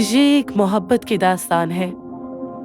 ये एक मोहब्बत की दास्तान है,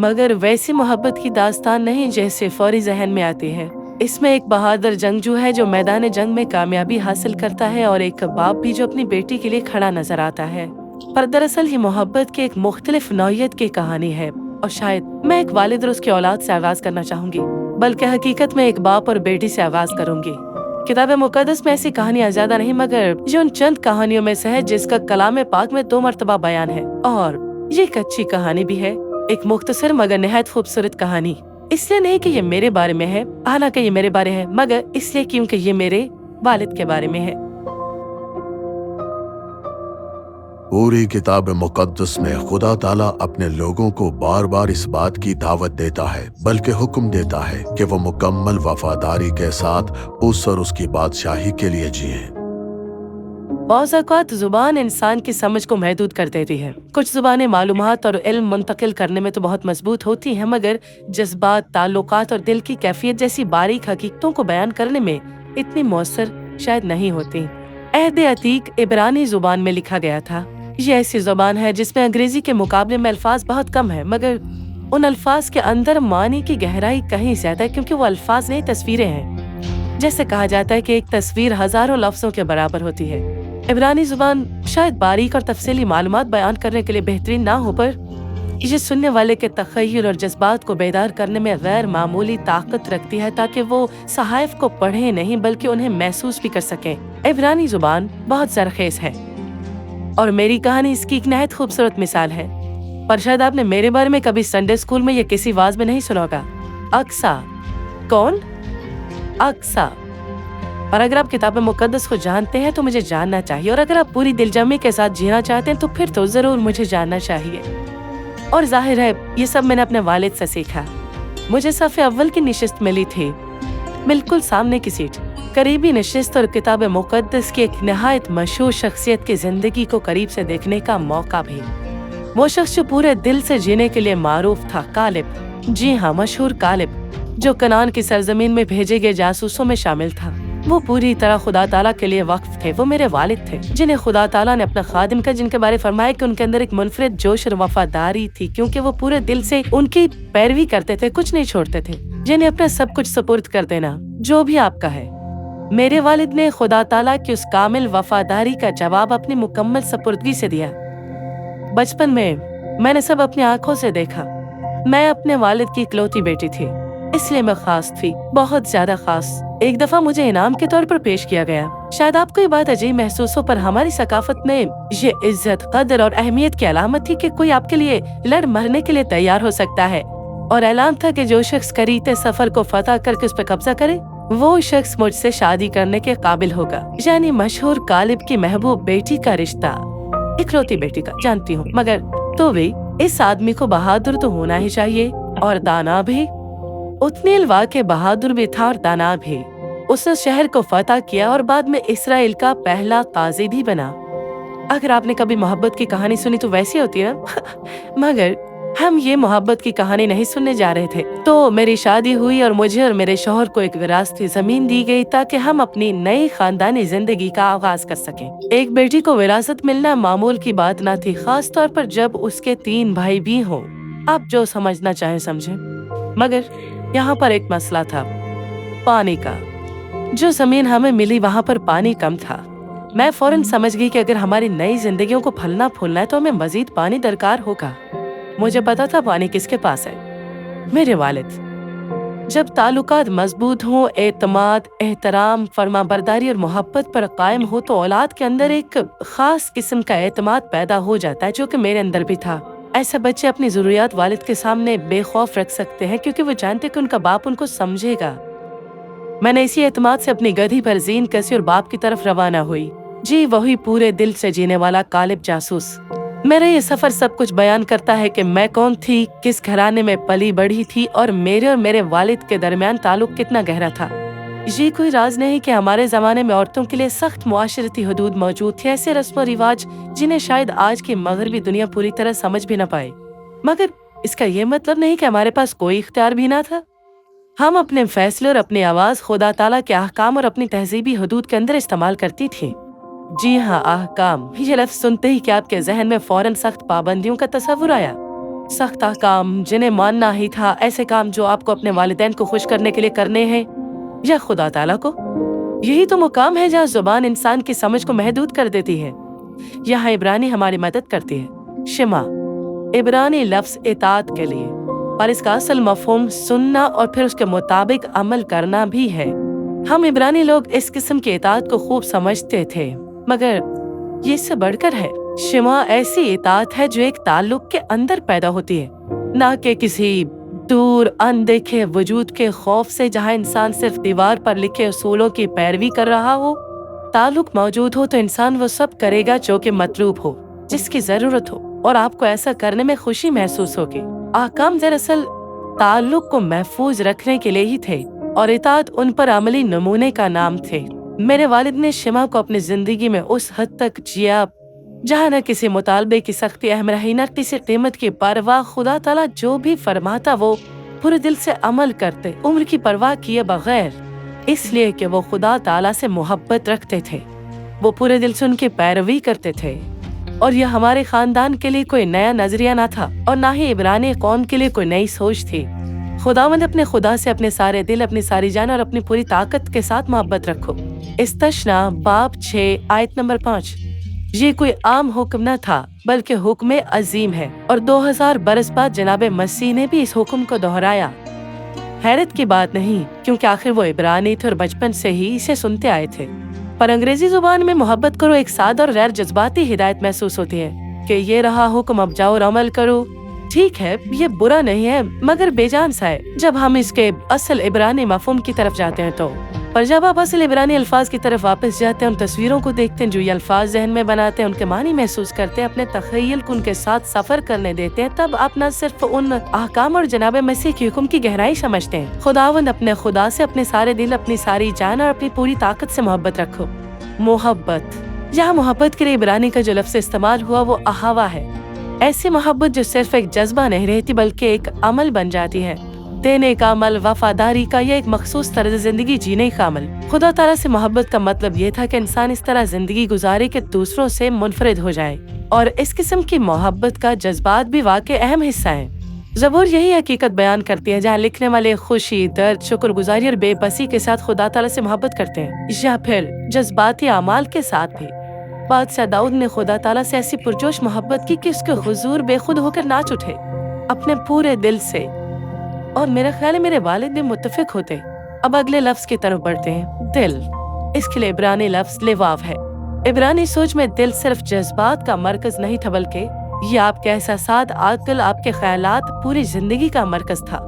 मगर वैसी मोहब्बत की दास्तान नहीं जैसे फौरी जहन में आती है। इसमें एक बहादुर जंगजू है जो मैदान जंग में कामयाबी हासिल करता है और एक बाप भी जो अपनी बेटी के लिए खड़ा नजर आता है। पर दरअसल ये मोहब्बत की एक मुख्तलिफ नौइयत की कहानी है और शायद मैं एक वालिद और उसकी औलाद से आगाज करना चाहूंगी, बल्कि हकीकत में एक बाप और बेटी से आगाज करूंगी। किताब मुकद्दस में ऐसी कहानियां ज्यादा नहीं, मगर ये उन चंद कहानियों में से है जिसका कलाम पाक में 2 मरतबा बयान है। और ये एक अच्छी कहानी भी है, एक मुख्तसर मगर निहायत खूबसूरत कहानी। इसलिए नहीं कि ये मेरे बारे में है, हालांकि ये मेरे बारे है, मगर इसलिए क्योंकि ये मेरे वालिद के बारे में है। पूरी किताब मुकद्दस में खुदा ताला अपने लोगों को बार बार इस बात की दावत देता है, बल्कि हुक्म देता है कि वो मुकम्मल वफादारी के साथ उस और उसकी बादशाही के लिए जिएं। बहुत औक़ात जुबान इंसान की समझ को महदूद कर देती है। कुछ जुबानें मालूमात और इल्म मुंतकिल करने में तो बहुत मजबूत होती हैं, मगर जज्बात, ताल्लुकात और दिल की कैफियत जैसी बारीक हकीकतों को बयान करने में इतनी मौसर शायद नहीं होती। अहद अतीक इब्रानी जुबान में लिखा गया था। ये ऐसी जुबान है जिसमें अंग्रेजी के मुकाबले में अल्फाज बहुत कम है, मगर उन अल्फाज के अंदर मानी की गहराई कहीं ज्यादा है, क्योंकि वो अल्फाज नहीं तस्वीरें हैं। जैसे कहा जाता है कि एक तस्वीर हजारों लफ्जों के बराबर होती है। इब्रानी जुबान शायद बारीक और तफसीली मालूमात बयान करने के लिए बेहतरीन ना हो, पर ये सुनने वाले के तख़य्युल और जज्बात को बेदार करने में गैर मामूली ताकत रखती है, ताकि वो सहाइफ को पढ़े नहीं बल्कि उन्हें महसूस भी कर सकें। इब्रानी जुबान बहुत ज़रख़ेज़ है और मेरी कहानी इसकी एक नहायत खूबसूरत मिसाल है। पर शायद आपने मेरे बारे में कभी संडे स्कूल में या किसी वाज में नहीं सुना होगा। अक्सा। कौन? अक्सा। और अगर आप किताब मुकद्दस को जानते हैं तो मुझे जानना चाहिए, और अगर आप पूरी दिलजमी के साथ जीना चाहते हैं तो फिर तो जरूर मुझे जानना चाहिए। और जाहिर है ये सब मैंने अपने वालिद से सीखा। मुझे सफ़े अव्वल की नशिस्त मिली थी, बिल्कुल सामने की सीट, करीबी नशिस्त, और किताब मुकद्दस की एक नहायत मशहूर शख्सियत की जिंदगी को करीब से देखने का मौका भी। वो शख्स जो पूरे दिल से जीने के लिए मारूफ था, कालिब। जी हाँ, मशहूर कालिब, जो कनान की सरजमीन में भेजे गए जासूसों में शामिल था। वो पूरी तरह खुदा ताला के लिए वक्फ थे। वो मेरे वालिद थे, जिन्हें खुदा ताला ने अपना खादिम का, जिनके बारे फरमाया कि उनके अंदर एक मुनफरिद जोश और वफादारी थी, क्योंकि वो पूरे दिल से उनकी पैरवी करते थे, कुछ नहीं छोड़ते थे, जिन्हें अपना सब कुछ सुपुर्द कर देना, जो भी आपका है। मेरे वालिद ने खुदा ताला की उस कामिल वफादारी का जवाब अपनी मुकम्मल सपुर्दगी से दिया। बचपन में मैंने सब अपनी आंखों से देखा। मैं अपने वालिद की इकलौती बेटी थी, इसलिए मैं खास थी, बहुत ज्यादा खास। एक दफा मुझे इनाम के तौर पर पेश किया गया। शायद आपको ये बात अजीब महसूस हो, पर हमारी सकाफत में ये इज्जत, कदर और अहमियत की अलामत थी कि कोई आपके लिए लड़ मरने के लिए तैयार हो सकता है। और ऐलान था कि जो शख्स करीते सफर को फतह करके उस पर कब्जा करे, वो शख्स मुझसे शादी करने के काबिल होगा। यानी मशहूर कालिब की महबूब बेटी का रिश्ता, इकलौती बेटी का, जानती हूँ, मगर तो भी इस आदमी को बहादुर तो होना ही चाहिए, और दाना भी। उतनील वाक़ई बहादुर भी था और दाना भी। उसने शहर को फतह किया और बाद में इसराइल का पहला काजी भी बना। अगर आपने कभी मोहब्बत की कहानी सुनी तो वैसी होती है ना मगर हम ये मोहब्बत की कहानी नहीं सुनने जा रहे थे। तो मेरी शादी हुई और मुझे और मेरे शौहर को एक विरासती जमीन दी गई ताकि हम अपनी नई खानदानी जिंदगी का आगाज कर सकें। एक बेटी को विरासत मिलना मामूल की बात न थी, खास तौर पर जब उसके 3 भाई भी हों। आप जो समझना चाहें समझें, मगर यहाँ पर एक मसला था, पानी का। जो जमीन हमें मिली वहाँ पर पानी कम था। मैं फौरन समझ गई कि अगर हमारी नई जिंदगियों को फलना फूलना है तो हमें मजीद पानी दरकार होगा। मुझे पता था पानी किसके पास है, मेरे वालिद। जब ताल्लुकात मजबूत हों, एतमाद, एहतराम, फरमाबरदारी और मोहब्बत पर कायम हो, तो औलाद के अंदर एक खास किस्म का एतमाद पैदा हो जाता है, जो कि मेरे अंदर भी था। ऐसे बच्चे अपनी जरूरियात वालिद के सामने बेखौफ रख सकते हैं, क्योंकि वो जानते कि उनका बाप उनको समझेगा। मैंने इसी एतमाद से अपनी गधी पर जीन कसी और बाप की तरफ रवाना हुई। जी, वही पूरे दिल से जीने वाला कालिब जासूस। मेरा ये सफर सब कुछ बयान करता है कि मैं कौन थी, किस घराने में पली बढ़ी थी, और मेरे वालिद के दरमियान ताल्लुक कितना गहरा था। ये कोई राज नहीं कि हमारे जमाने में औरतों के लिए सख्त मुआशरती हदूद मौजूद थे, ऐसे रस्म और रिवाज जिन्हें शायद आज की मगरबी दुनिया पूरी तरह समझ भी न पाए। मगर इसका ये मतलब नहीं कि हमारे पास कोई इख्तियार भी ना था। हम अपने फैसले और अपनी आवाज खुदा ताला के अहकाम और अपनी तहजीबी हदूद के अंदर इस्तेमाल करती थी। जी हाँ, अहकाम। ये लफ्ज़ सुनते ही क्या आपके ज़हन में फ़ौरन सख्त पाबंदियों का तस्वुर आया? सख्त अहकाम जिन्हें मानना ही था, ऐसे काम जो आपको अपने वालिदैन को खुश करने के लिए करने हैं या खुदा ताला को? यही तो मुकाम है जहाँ ज़ुबान इंसान की समझ को महदूद कर देती है। यहाँ इब्रानी हमारी मदद करती है। शिमा इब्रानी लफ्ज़ इताअत के लिए, पर इसका असल मफ़हूम सुनना और फिर उसके मुताबिक अमल करना भी है। हम इब्रानी लोग इस किस्म की इताअत को खूब समझते थे, मगर ये इससे बढ़कर है। शिमा ऐसी इताअत है जो एक ताल्लुक के अंदर पैदा होती है, ना कि किसी दूर अनदेखे वजूद के खौफ से, जहाँ इंसान सिर्फ दीवार पर लिखे उसूलों की पैरवी कर रहा हो। ताल्लुक मौजूद हो तो इंसान वो सब करेगा जो कि मतलूब हो, जिसकी जरूरत हो, और आपको ऐसा करने में खुशी महसूस होगी। अहकाम दरअसल ताल्लुक को महफूज रखने के लिए ही थे और इताअत उन पर अमली नमूने का नाम थे। मेरे वालिद ने शिमा को अपनी जिंदगी में उस हद तक जिया जहाँ न किसी मुतालबे की सख्ती अहम रही, न किसी कीमत की परवाह। खुदा ताला जो भी फरमाता वो पूरे दिल से अमल करते, उम्र की परवाह किए बगैर, इसलिए कि वो खुदा ताला से मोहब्बत रखते थे। वो पूरे दिल से उनकी पैरवी करते थे, और यह हमारे खानदान के लिए कोई नया नजरिया न था और ना ही इब्रानी कौम के लिए कोई नई सोच थी। खुदावंद अपने खुदा से अपने सारे दिल, अपनी सारी जान और अपनी पूरी ताकत के साथ मोहब्बत रखो। इस्तशना बाब 6 आयत नंबर 5। ये कोई आम हुक्म न था बल्कि हुक्म अजीम है, और 2000 बरस बाद जनाबे मसीह ने भी इस हुक्म को दोहराया। हैरत की बात नहीं, क्योंकि आखिर वो इब्रानी थे और बचपन से ही इसे सुनते आए थे। पर अंग्रेजी जुबान में मोहब्बत करो एक सादा और गैर जज्बाती हिदायत महसूस होती है कि ये रहा हुक्म, अब जाओ और अमल करो। ठीक है, ये बुरा नहीं है, मगर बेजान सा है जब हम इसके असल इब्रानी मफहूम की तरफ जाते हैं तो। पर जब आप असल इब्रानी अल्फाज की तरफ वापस जाते हैं, उन तस्वीरों को देखते हैं जो ये अल्फाज जहन में बनाते हैं, उनके मानी महसूस करते हैं, अपने तख़य्युल को उनके साथ सफर करने देते हैं, तब आप न सिर्फ उन अहकाम और जनाब मसीह के हुक्म की गहराई समझते हैं। खुदावंद अपने खुदा से अपने सारे दिल, अपनी सारी जान और अपनी पूरी ताकत से मोहब्बत रखो। मोहब्बत, यहाँ मोहब्बत के लिए इब्रानी का जो लफ्ज़ इस्तेमाल हुआ वो अहावा है। ऐसी मोहब्बत जो सिर्फ एक जज्बा नहीं रहती बल्कि एक अमल बन जाती है। देने का अमल, वफादारी का, या एक मखसूस तरज़ जिंदगी जीने का अमल। खुदा ताला से मोहब्बत का मतलब ये था कि इंसान इस तरह जिंदगी गुजारे कि दूसरों से मुनफरिद हो जाए, और इस किस्म की मोहब्बत का जज्बात भी वाकई अहम हिस्सा है। ज़बूर यही हकीकत बयान करती है, जहाँ लिखने वाले खुशी, दर्द, शुक्रगुजारी और बेबसी के साथ खुदा ताला से मोहब्बत करते हैं, या फिर जज्बाती अमाल के साथ भी। बादशाह दाऊद ने खुदा ताला से ऐसी पुरजोश मोहब्बत की कि उसके हुजूर बेखुद होकर नाच उठे अपने पूरे दिल से, और मेरा ख्याल है मेरे वालिद भी मुत्तफिक होते। अब अगले लफ्ज की तरफ बढ़ते हैं, दिल। इसके लिए इब्रानी लफ्ज लिवाव है। इब्रानी सोच में दिल सिर्फ जज्बात का मरकज नहीं था, बल्कि ये आपके एहसासात, अक्ल, आपके ख्यालात, पूरी जिंदगी का मरकज था।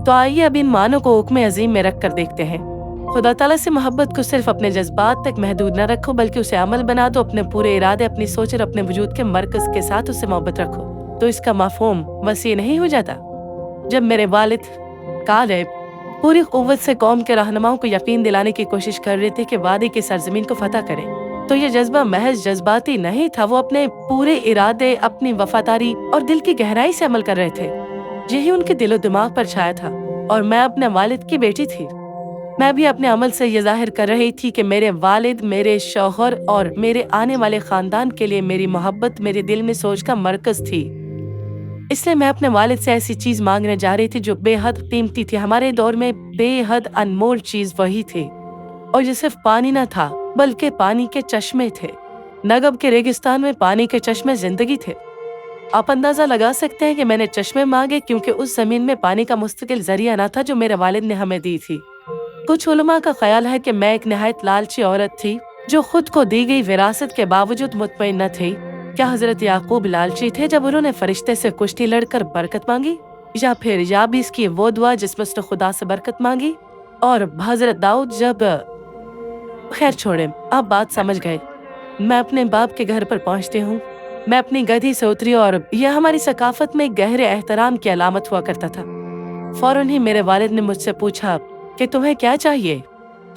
तो आइए अब इन मानों को हुक्म अजीम में रख कर देखते हैं। खुदा ताला से मोहब्बत को सिर्फ अपने जज्बात तक महदूद न रखो, बल्कि उसे अमल बना दो। अपने पूरे इरादे, अपनी सोच और अपने वजूद के मरकज के साथ उससे मोहब्बत रखो, तो इसका मफहूम वसी नहीं हो जाता। जब मेरे वालिद कालेब पूरी कुव्वत से कौम के रहनुमाओं को यकीन दिलाने की कोशिश कर रहे थे कि वादी की सरजमीन को फतह करें, तो ये जज्बा महज जज्बाती नहीं था। वो अपने पूरे इरादे, अपनी वफादारी और दिल की गहराई से अमल कर रहे थे। यही उनके दिलो दिमाग पर छाया था, और मैं अपने वालिद की बेटी थी। मैं भी अपने अमल से ये जाहिर कर रही थी कि मेरे वालिद, मेरे शौहर और मेरे आने वाले खानदान के लिए मेरी मोहब्बत मेरे दिल में सोच का मरकज थी। इसलिए मैं अपने वालिद से ऐसी चीज मांगने जा रही थी जो बेहद कीमती थी। हमारे दौर में बेहद अनमोल चीज वही थी, और ये सिर्फ पानी न था बल्कि पानी के चश्मे थे। नगब के रेगिस्तान में पानी के चश्मे जिंदगी थे। आप अंदाजा लगा सकते हैं कि मैंने चश्मे मांगे क्योंकि उस जमीन में पानी का मुस्तकिल जरिया न था जो मेरे वालिद ने हमें दी थी। कुछ उलमा का ख्याल है कि मैं एक निहायत लालची औरत थी जो खुद को दी गई विरासत के बावजूद मुतमईन न थी। क्या हजरत याकूब लालची थे जब उन्होंने फरिश्ते से कुश्ती लड़कर बरकत मांगी, या फिर याबीस की वो दुआ जिसमें उसने खुदा से बरकत मांगी, और हजरत दाऊद जब... खैर छोड़े, आप बात समझ गए। मैं अपने बाप के घर पर पहुंचती हूँ। मैं अपनी गधी से उतरी, और यह हमारी सकाफत में गहरे एहतराम की अलामत हुआ करता था। फौरन ही मेरे वालिद ने मुझसे पूछा कि तुम्हें क्या चाहिए।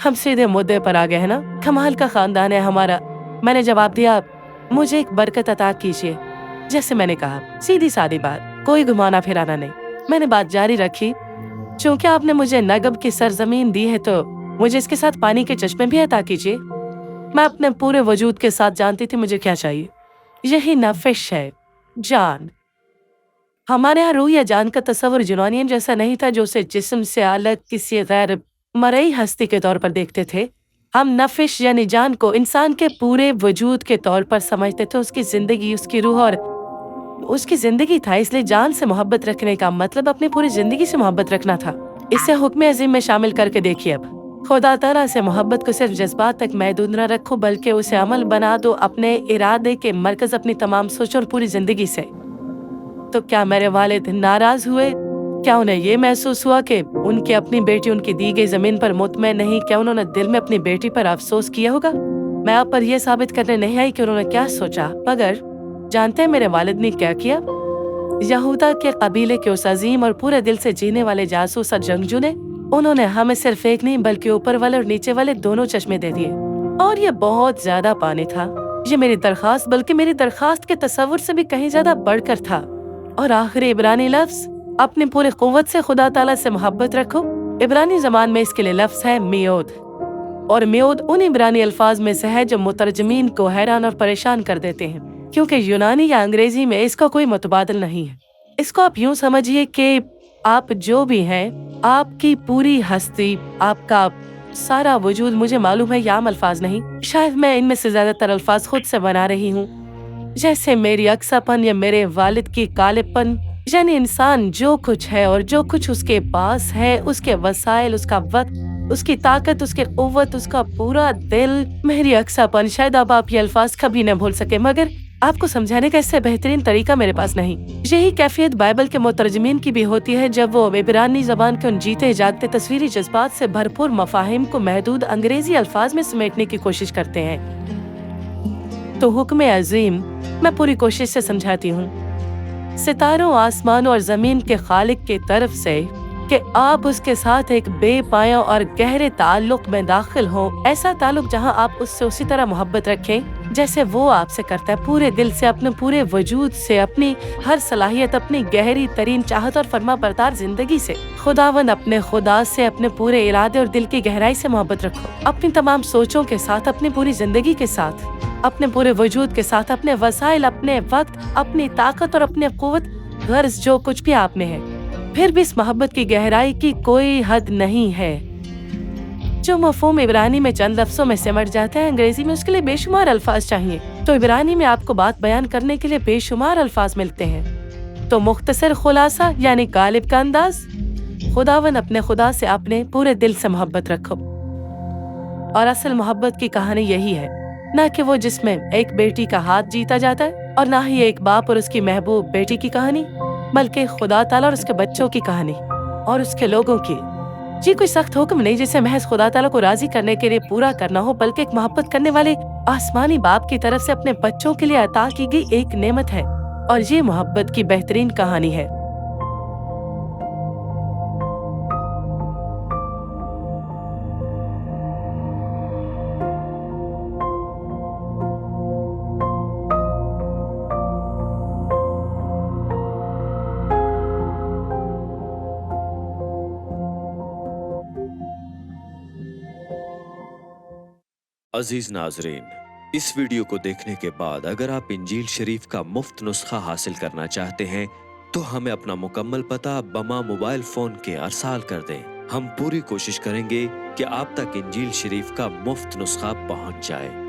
हम सीधे मुद्दे पर आ गए हैं ना, कमाल का खानदान है हमारा। मैंने जवाब दिया, मुझे एक बरकत अता कीजिए। जैसे मैंने कहा, सीधी सादी बात, कोई घुमाना फिराना नहीं। मैंने बात जारी रखी, चूंकि आपने मुझे नगब की सरजमीन दी है तो मुझे इसके साथ पानी के चश्मे भी अता कीजिए। मैं अपने पूरे वजूद के साथ जानती थी मुझे क्या चाहिए। यही नफिश है, जान। हमारे यहाँ रूह या जान का तस्वुर यूनानियन जैसा नहीं था जो उसे जिस्म से अलग किसी गैर मरई हस्ती के तौर पर देखते थे। हम नफिश यानी जान को इंसान के पूरे वजूद के तौर पर समझते थे, उसकी जिंदगी, उसकी रूह और उसकी जिंदगी था। इसलिए जान से मोहब्बत रखने का मतलब अपनी पूरी जिंदगी से मोहब्बत रखना था। इसे हुक्म अज़ीम में शामिल करके देखिए। अब खुदा ताला से मोहब्बत को सिर्फ जज्बात तक महदूद न रखो, बल्कि उसे अमल बना दो, अपने इरादे के मरकज अपनी तमाम सोच और पूरी जिंदगी से। तो क्या मेरे वालिद नाराज हुए? क्या उन्हें ये महसूस हुआ कि उनकी अपनी बेटी उनकी दी गई जमीन पर मुतमईन नहीं? क्या उन्होंने दिल में अपनी बेटी पर अफसोस किया होगा? मैं आप पर यह साबित करने नहीं आई कि उन्होंने क्या सोचा, मगर जानते हैं मेरे वालिद ने क्या किया? यहूदा के कबीले के उस अजीम और पूरे दिल से जीने वाले जासूस और जंगजू ने उन्होंने हमें सिर्फ एक नहीं बल्कि ऊपर वाले और नीचे वाले दोनों चश्मे दे दिए, और ये बहुत ज्यादा पानी था। ये मेरी दरखास्त, बल्कि मेरी दरखास्त के तस्वुर से भी कहीं ज्यादा बढ़कर था। और आखिरी इब्रानी लफ्ज, अपनी पूरी कुव्वत से खुदा ताला से मोहब्बत रखो। इब्रानी ज़बान में इसके लिए लफ्ज है मियोद, और मियोद उन इब्रानी अल्फाज में से है जो मुतरजमीन को हैरान और परेशान कर देते हैं, क्योंकि यूनानी या अंग्रेजी में इसका कोई मुतबादिल नहीं है। इसको आप यूं समझिए कि आप जो भी हैं, आपकी पूरी हस्ती, आपका सारा वजूद, मुझे मालूम है ये आम अल्फाज नहीं, शायद मैं इनमें से ज्यादातर अल्फाज खुद से बना रही हूँ, जैसे मेरी अक्सापन या मेरे वालिद की कालेपन, यानी इंसान जो कुछ है और जो कुछ उसके पास है, उसके वसाइल, उसका वक्त, उसकी ताकत, उसकी कुव्वत, उसका पूरा दिल, मेरी अक्सापन। शायद अब आप ये अल्फाज कभी न भूल सके, मगर आपको समझाने का इससे बेहतरीन तरीका मेरे पास नहीं। यही कैफियत बाइबल के मुतरजमीन की भी होती है, जब वो इब्रानी ज़बान के उन जीते जागते तस्वीरी जज्बात से भरपूर मफाहिम को महदूद अंग्रेजी अल्फाज में समेटने की कोशिश करते हैं। तो हुक्म अज़ीम मैं पूरी कोशिश से समझाती हूँ। सितारों, आसमानों और जमीन के खालिक की तरफ से कि आप उसके साथ एक बेपाया और गहरे ताल्लुक में दाखिल हो, ऐसा ताल्लुक जहां आप उससे उसी तरह मोहब्बत रखें जैसे वो आपसे करता है, पूरे दिल से, अपने पूरे वजूद से, अपनी हर सलाहियत, अपनी गहरी तरीन चाहत और फरमा बरदार जिंदगी से। खुदावंद अपने खुदा से अपने पूरे इरादे और दिल की गहराई से मोहब्बत रखो, अपनी तमाम सोचों के साथ, अपनी पूरी जिंदगी के साथ, अपने पूरे वजूद के साथ, अपने वसाइल, अपने वक्त, अपनी ताकत और अपनी कुव्वत, गर्ज जो कुछ भी आप में है। फिर भी इस मोहब्बत की गहराई की कोई हद नहीं है। जो मफहूम इब्रानी में चंद लफ्जों में सिमट जाता है, अंग्रेजी में उसके लिए बेशुमार अल्फाज चाहिए। तो इब्रानी में आपको बात बयान करने के लिए बेशुमार अल्फाज मिलते हैं। तो मुख्तसर खुलासा यानी गालिब का अंदाज, खुदावन अपने खुदा से अपने पूरे दिल से मोहब्बत रखो। और असल मोहब्बत की कहानी यही है, न कि वो जिसमें एक बेटी का हाथ जीता जाता है, और ना ही एक बाप और उसकी महबूब बेटी की कहानी, बल्कि खुदा ताला और उसके बच्चों की कहानी और उसके लोगों की। ये कोई सख्त हुक्म नहीं जिसे महज खुदा ताला को राजी करने के लिए पूरा करना हो, बल्कि एक मोहब्बत करने वाले आसमानी बाप की तरफ से अपने बच्चों के लिए अता की गई एक नेमत है, और ये मोहब्बत की बेहतरीन कहानी है। अजीज नाजरीन, इस वीडियो को देखने के बाद अगर आप इंजील शरीफ का मुफ्त नुस्खा हासिल करना चाहते हैं तो हमें अपना मुकम्मल पता बमा मोबाइल फोन के अरसाल कर दें। हम पूरी कोशिश करेंगे कि आप तक इंजील शरीफ का मुफ्त नुस्खा पहुंच जाए।